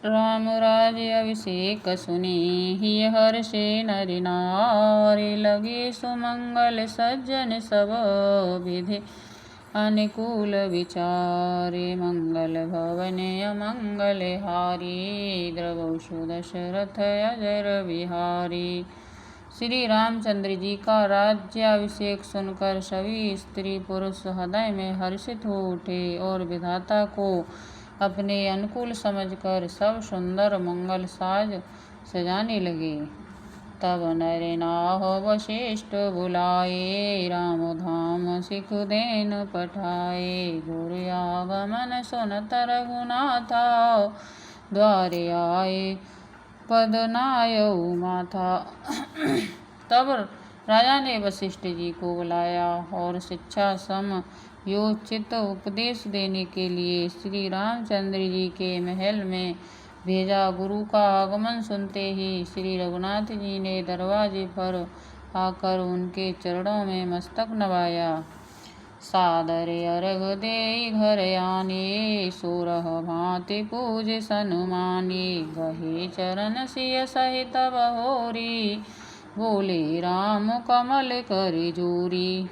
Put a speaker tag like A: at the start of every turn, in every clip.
A: राम राज्य अभिषेक सुनी ही हर्षे नरि नारी, लगे सुमंगल सज्जन सब विधि अनुकूल विचारे। मंगल भवन अमंगल हारी, द्रवहु दशरथ अजर बिहारी। श्री रामचंद्र जी का राज्याभिषेक सुनकर सभी स्त्री पुरुष हृदय में हर्षित हो उठे और विधाता को अपने अनुकूल समझकर सब सुंदर मंगल साज सजाने लगे। तब नर नाह वशिष्ठ बुलाए, राम धाम सिखुदेन पठाए। गुरु आगमन सुनत रघुनाथा, द्वारे आए पद नायऊ माथा। तब राजा ने वशिष्ठ जी को बुलाया और शिक्षा सम योचित उपदेश देने के लिए श्री रामचंद्र जी के महल में भेजा। गुरु का आगमन सुनते ही श्री रघुनाथ जी ने दरवाजे पर आकर उनके चरणों में मस्तक नवाया। सादर अर्घ दे घर आने, सोरह भांति पूज सनुमानी। गहे चरण सिय सहित बहोरी, बोले राम कमल कर जोरी।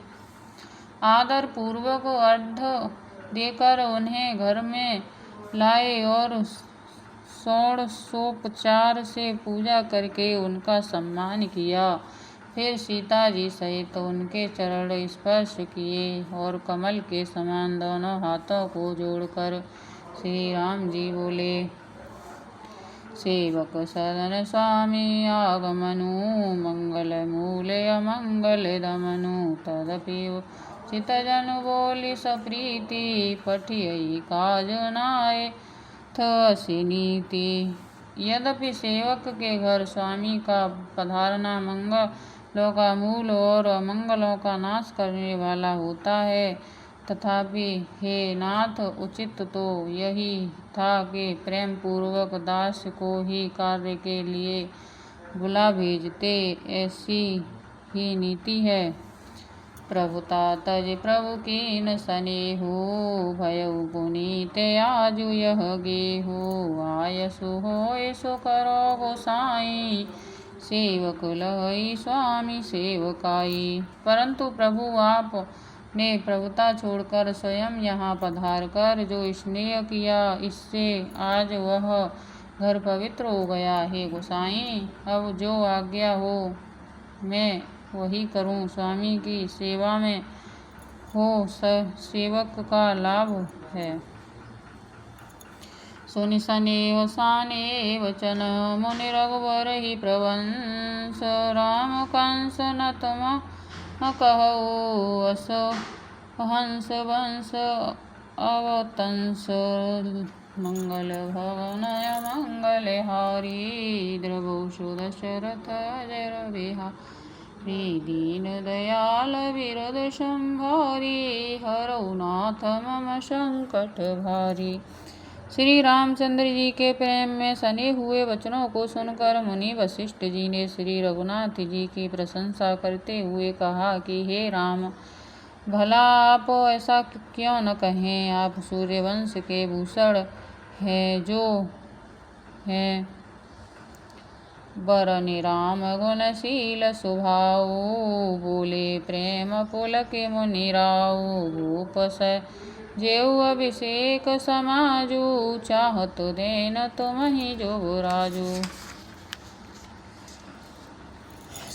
A: आदर पूर्वक अर्घ्य देकर उन्हें घर में लाए और षोडशोपचार से पूजा करके उनका सम्मान किया। फिर सीता जी सहित उनके चरण स्पर्श किए और कमल के समान दोनों हाथों को जोड़कर श्री राम जी बोले, सेवक सदन स्वामी आगमनु, मंगल मूल अमंगल दमनु। तदपि चित जनु बोली सप्रीति, पठियई काज नाय थसी नीति। यद्यपि सेवक के घर स्वामी का पधारना मंगलों का मूल और अमंगलों का नाश करने वाला होता है, तथापि हे नाथ उचित तो यही था कि प्रेम पूर्वक दास को ही कार्य के लिए बुला भेजते, ऐसी ही नीति है। प्रभुता तज प्रभु कीन स्नेहु, भयउ पुनीत आजु यह गेहु। आयसु होय सो करो गोसाई, सेवक लहई स्वामी सेवकाई। परंतु प्रभु आप ने प्रभुता छोड़कर स्वयं यहाँ पधार कर जो स्नेह किया, इससे आज वह घर पवित्र हो गया। हे गोसाई, अब जो आज्ञा हो मैं वही करूं। स्वामी की सेवा में हो सेवक का लाभ है। सुनि स्नेह साने वचन, मुनि रघुवर ही प्रवंश। राम कंस नतम कहु, अस हंस वंश अवतंस। मंगल भवन मंगल हारी, द्रवहु दशरथ अजर बिहारी। दीन दयाल विरद संभारी, हरौ नाथ मम संकट भारी। श्री रामचंद्र जी के प्रेम में सने हुए वचनों को सुनकर मुनि वशिष्ठ जी ने श्री रघुनाथ जी की प्रशंसा करते हुए कहा कि हे राम, भला आप ऐसा क्यों न कहें। आप सूर्यवंश के भूषण हैं, जो हैं बर निराम गुणशील स्वभाव। बोले प्रेम पुलक मुनि राऊ, भूप जेऊ अभिषेक समाजू। चाहत देन तुमहि जो राजू।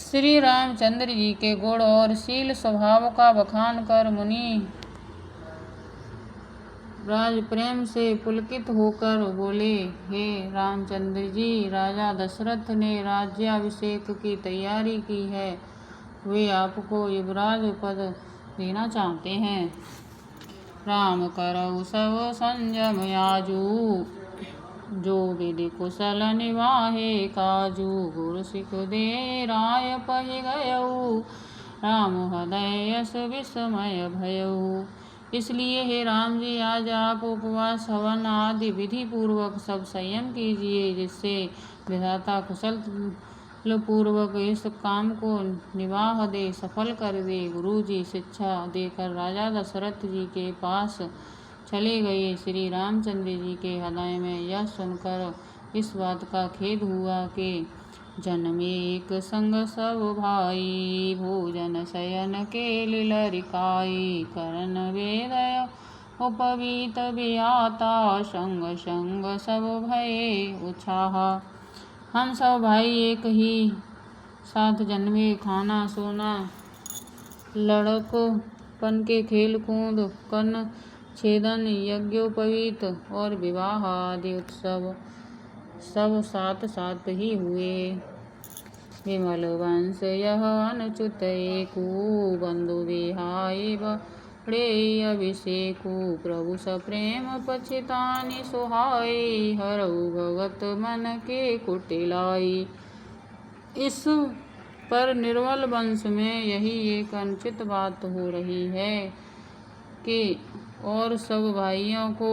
A: श्री रामचंद्र जी के गुण और शील स्वभाव का बखान कर मुनि राज प्रेम से पुलकित होकर बोले, हे रामचंद्र जी, राजा दशरथ ने राज्याभिषेक की तैयारी की है। वे आपको युवराज पद देना चाहते हैं। राम करऊ सब संयम आजू, जो विधि कुशल निवाहे काजू। गुरु सिख दे राय पहि गयऊ, राम हृदय यस विस्मय भयऊ। इसलिए हे राम जी, आज आप उपवास हवन आदि विधि पूर्वक सब संयम कीजिए, जिससे विधाता कुशल पूर्वक इस काम को निवाह दे, सफल कर दे। गुरु जी शिक्षा देकर राजा दशरथ जी के पास चले गए। श्री रामचंद्र जी के हृदय में यह सुनकर इस बात का खेद हुआ कि जन्मे एक संग सब भाई, भोजन शयन के लिलरिकाई, करण वेदय उपवीत बियाता, संग संग सब भये उत्साह। हम सब भाई एक ही साथ जन्मे, खाना सोना लड़कपन के खेल कूद कर्ण छेदन यज्ञोपवीत और विवाह आदि उत्सव सब साथ साथ ही हुए। विमल वंश यह अनुच्युत एकु, बंधु विहाय बड़े अभिषेकु, प्रभु सप्रेम पछितानि सुहाय, हरऊ भगत मन के कुटिलाई। इस पर निर्मल वंश में यही एक अनुचित बात हो रही है कि और सब भाइयों को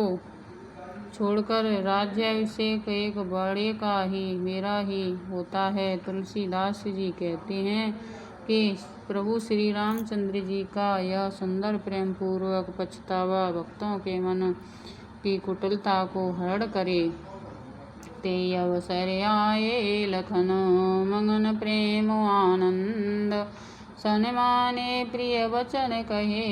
A: छोड़कर राज्याभिषेक एक बड़े का ही, मेरा ही होता है। तुलसीदास जी कहते हैं कि प्रभु श्री रामचंद्र जी का यह सुंदर प्रेम पूर्वक पछतावा भक्तों के मन की कुटिलता को हरण करे। ते अवसर आए लखन मगन प्रेम आनंद, सनमाने प्रिय वचन कहे,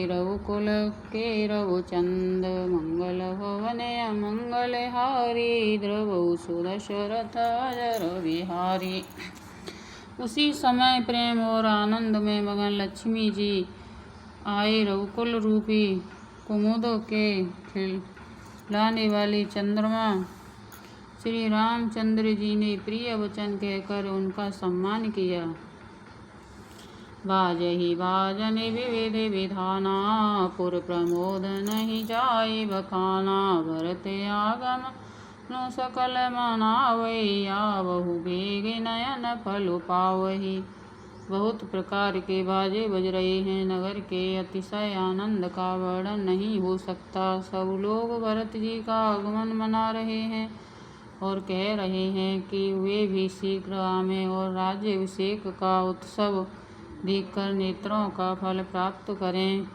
A: रघुकुल के रघुचंद, मंगल भवन अमंगल हारी, द्रवहु सुदशरथ अजर बिहारी। उसी समय प्रेम और आनंद में मगन लक्ष्मी जी आए। रघुकुल रूपी कुमुद के खिलाने वाली चंद्रमा श्री रामचंद्र जी ने प्रिय वचन कहकर उनका सम्मान किया। बाजहि बाजन विविध विधाना, पुर प्रमोद नहीं जाए बखाना, भरत आगम नु सकल मनावई, आवहु बेग नयन फल पावही। बहुत प्रकार के बाजे बज रहे हैं, नगर के अतिशय आनंद का वर्णन नहीं हो सकता। सब लोग भरत जी का आगमन मना रहे हैं और कह रहे हैं कि वे भी शीघ्र आवें और राज्याभिषेक का उत्सव देखकर नेत्रों का फल प्राप्त करें।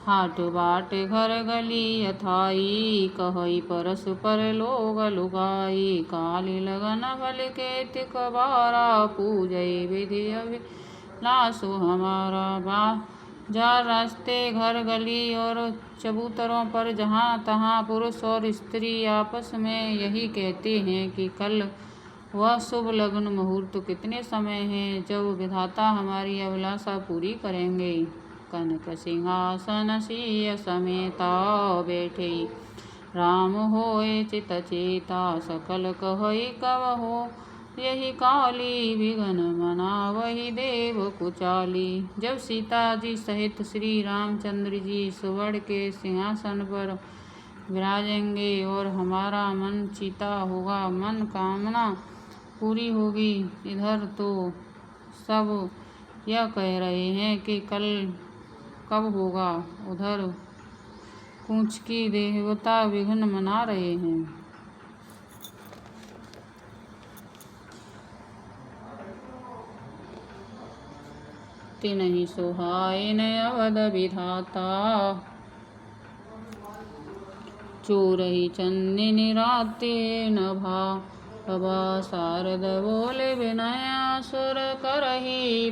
A: हाट बाट घर गली अथाई, कहई परस्पर लोग लुगाई, काली लगन फल के तिक बारा, पूजय विधि अभिलाषु हमारा। बाजार रास्ते घर गली और चबूतरों पर जहाँ तहाँ पुरुष और स्त्री आपस में यही कहते हैं कि कल वह शुभ लग्न मुहूर्त कितने समय है जब विधाता हमारी अभिलाषा पूरी करेंगे। कनक सिंहासन सिंह समेता, बैठे राम होए चित चेता, सकल कहई कव हो, यही काली विघन मना वही देव कुचाली। जब सीता जी सहित श्री रामचंद्र जी सुवर्ण के सिंहासन पर विराजेंगे और हमारा मन चीता होगा, मन कामना पूरी होगी। इधर तो सब यह कह रहे हैं कि कल कब होगा, उधर कूच की देवता विघ्न मना रहे हैं। तिन्हि सोहाय न अवध विधाता, चोरहि चंदिनी राते नभा, अबा शारद बोले विनय सुर करही,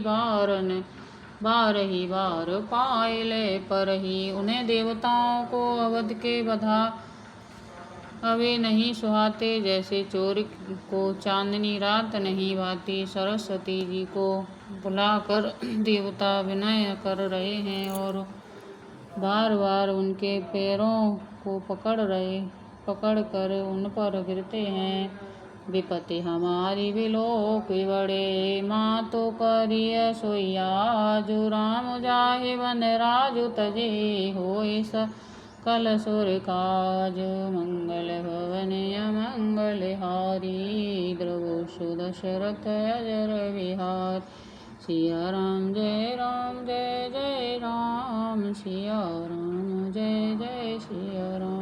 A: बारही बार पायले परही। उन्हें देवताओं को अवध के बधा अवे नहीं सुहाते, जैसे चोर को चांदनी रात नहीं भाती। सरस्वती जी को बुलाकर देवता विनय कर रहे हैं और बार बार उनके पैरों को पकड़ कर उन पर गिरते हैं। विपत्ति हमारी विलोक बड़े, माँ तो करिय सोइया, जो राम जाहि वन राजु तजे, होय सकल सुर काज, मंगल भवन अमंगल हारी, द्रवहु सुदशरथ अजर बिहार। सिया राम जय राम, जय जय राम, सिया राम जय जय सिया राम।